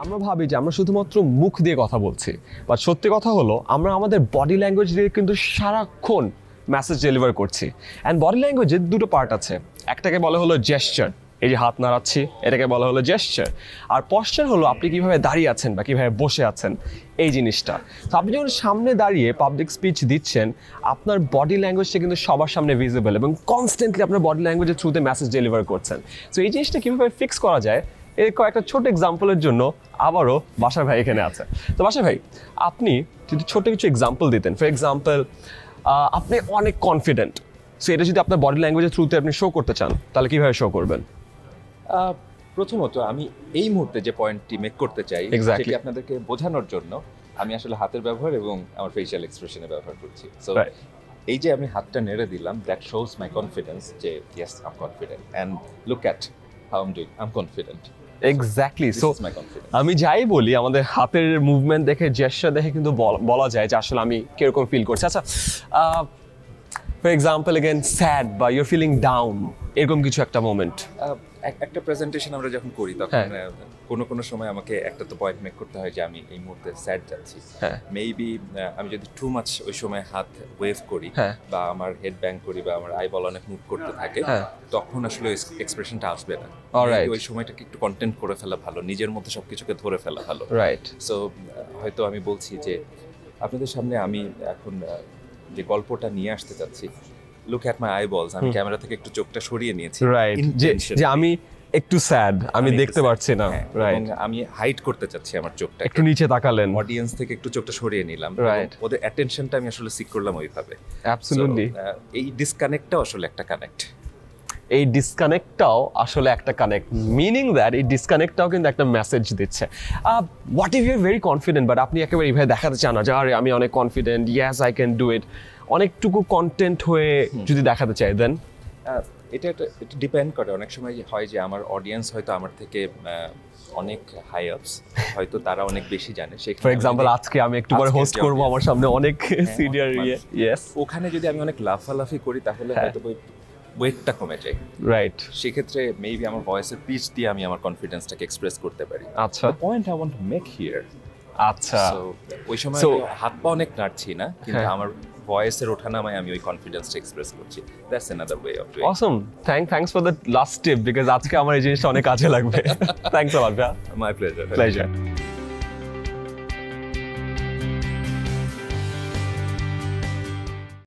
আমরা ভাবি যে আমরা শুধুমাত্র মুখ দিয়ে কথা বলছি, বাট সত্যি কথা হলো আমরা আমাদের বডি ল্যাঙ্গুয়েজ দিয়ে কিন্তু সারাক্ষণ মেসেজ ডেলিভার করছি। অ্যান্ড বডি ল্যাঙ্গুয়েজের দুটো পার্ট আছে, একটাকে বলা হলো জেস্চার, এই যে হাত নাড়াচ্ছি এটাকে বলা হলো জেস্চার, আর পশ্চার হলো আপনি কীভাবে দাঁড়িয়ে আছেন বা কীভাবে বসে আছেন এই জিনিসটা। তো আপনি যখন সামনে দাঁড়িয়ে পাবলিক স্পিচ দিচ্ছেন আপনার বডি ল্যাঙ্গুয়েজটা কিন্তু সবার সামনে ভিজিবল এবং কনস্ট্যান্টলি আপনার বডি ল্যাঙ্গুয়েজের থ্রুতে মেসেজ ডেলিভার করছেন। সো এই জিনিসটা কীভাবে ফিক্স করা যায় এর কয়েকটা ছোট এক্সাম্পলের জন্য আবারও বাসার ভাই এখানে আছে। তো বাসার ভাই, আপনি যদি ছোট কিছু এক্সাম্পল দিতেন, ফর এক্সাম্পল আপনি অনেক কনফিডেন্ট, সো এটা যদি আপনার বডি ল্যাঙ্গুয়েজের থ্রুতে আপনি শো করতে চান তাহলে কীভাবে শো করবেন? প্রথমত আমি এই মুহূর্তে যে পয়েন্টটি মেক করতে চাই সেটি আপনাদেরকে বোঝানোর জন্য আমি আসলে হাতের ব্যবহার এবং আমার ফেশিয়াল এক্সপ্রেশনের ব্যবহার করছি। সো এই যে আমি হাতটা নেড়ে দিলাম, দ্যাট শোস মাই কনফিডেন্স যে yes I am confident and look at how I am doing, I am confident. Exactly. So আমি যাই বলি আমাদের হাতের মুভমেন্ট দেখে, জেস্চার দেখে কিন্তু বলা যায় যে আসলে আমি কিরকম ফিল করছি। আচ্ছা, ফর এক্সাম্পল এগেন স্যাড বা ইউর ফিলিং ডাউন, এরকম কিছু একটা মোমেন্ট। একটা প্রেজেন্টেশন আমরা যখন করি তখন কোনো সময় আমাকে একটা তো পয়েন্ট মেক করতে হয় যে আমি এই মুহূর্তে স্যাড যাচ্ছি। মেবি আমি যদি টু মাচ ওই সময় হাত ওয়েভ করি বা আমার হেড ব্যাং করি বা আমার আইবল অনেক মুভ করতে থাকে, তখন আসলে এক্সপ্রেশনটা আসবে না। ওই সময়টাকে একটু কন্টেন্ট করে ফেলা ভালো, নিজের মধ্যে সবকিছুকে ধরে ফেলা ভালো। রাইট। সো হয়তো আমি বলছি যে আপনাদের সামনে আমি এখন যে গল্পটা নিয়ে আসতে চাচ্ছি, লুক অ্যাট মাই আইবলস, আমি ক্যামেরা থেকে একটু চোখটা সরিয়ে নিয়েছি। রাইট, যে আমি একটু স্যাড, আমি দেখতে পারছি না। রাইট, আমি হাইড করতে চাচ্ছি আমার চোখটা, একটু নিচে তাকালেন, অডিয়েন্স থেকে একটু চোখটা সরিয়ে নিলাম। রাইট, ওদের অ্যাটেনশনটা আমি আসলে সিক করলাম ওইভাবে। অ্যাবসলিউটলি। এই ডিসকানেক্টটাও আসলে একটা কানেক্ট। এই ডিসকানেক্টটাও আসলে একটা কানেক্ট, মিনিং দ্যাট এই ডিসকানেক্টটাও কিন্তু একটা মেসেজ দিচ্ছে। What if you are very confident but আপনি একেবারে এইভাবে দেখাতে চান না যে আরে আমি অনেক confident, yes I can do it, অনেকটুকু কন্টেন্ট হয়ে যদি দেখাতে চাই, দেন এটা ডিপেন্ড করে। অনেক সময় হয় যে আমার অডিয়েন্স হয়তো আমার থেকে অনেক হাই আপস, হয়তো তারা অনেক বেশি জানে। ফর এক্সাম্পল আজকে আমি একটু পরে হোস্ট করব, আমার সামনে অনেক সিনিয়র, ইয়েস, ওখানে যদি আমি অনেক লাফালাফি করি তাহলে হয়তো ওয়েটটা কমে যায়। রাইট, সেক্ষেত্রে মেবি আমার ভয়েসের পিচ দিয়ে আমি আমার কনফিডেন্সটাকে এক্সপ্রেস করতে পারি। আচ্ছা, point I want to make here. আচ্ছা, ওই সময় হাত পা অনেক নাড়ছি না, কিন্তু আমার ভয়েসের ওঠানামায় আমি ওই কনফিডেন্সটা এক্সপ্রেস করছি। That's another way of doing. Assam, thanks for the last tip, because আজকে আমার এই জিনিসটা অনেক কাজে লাগবে। Thanks a lot. My pleasure.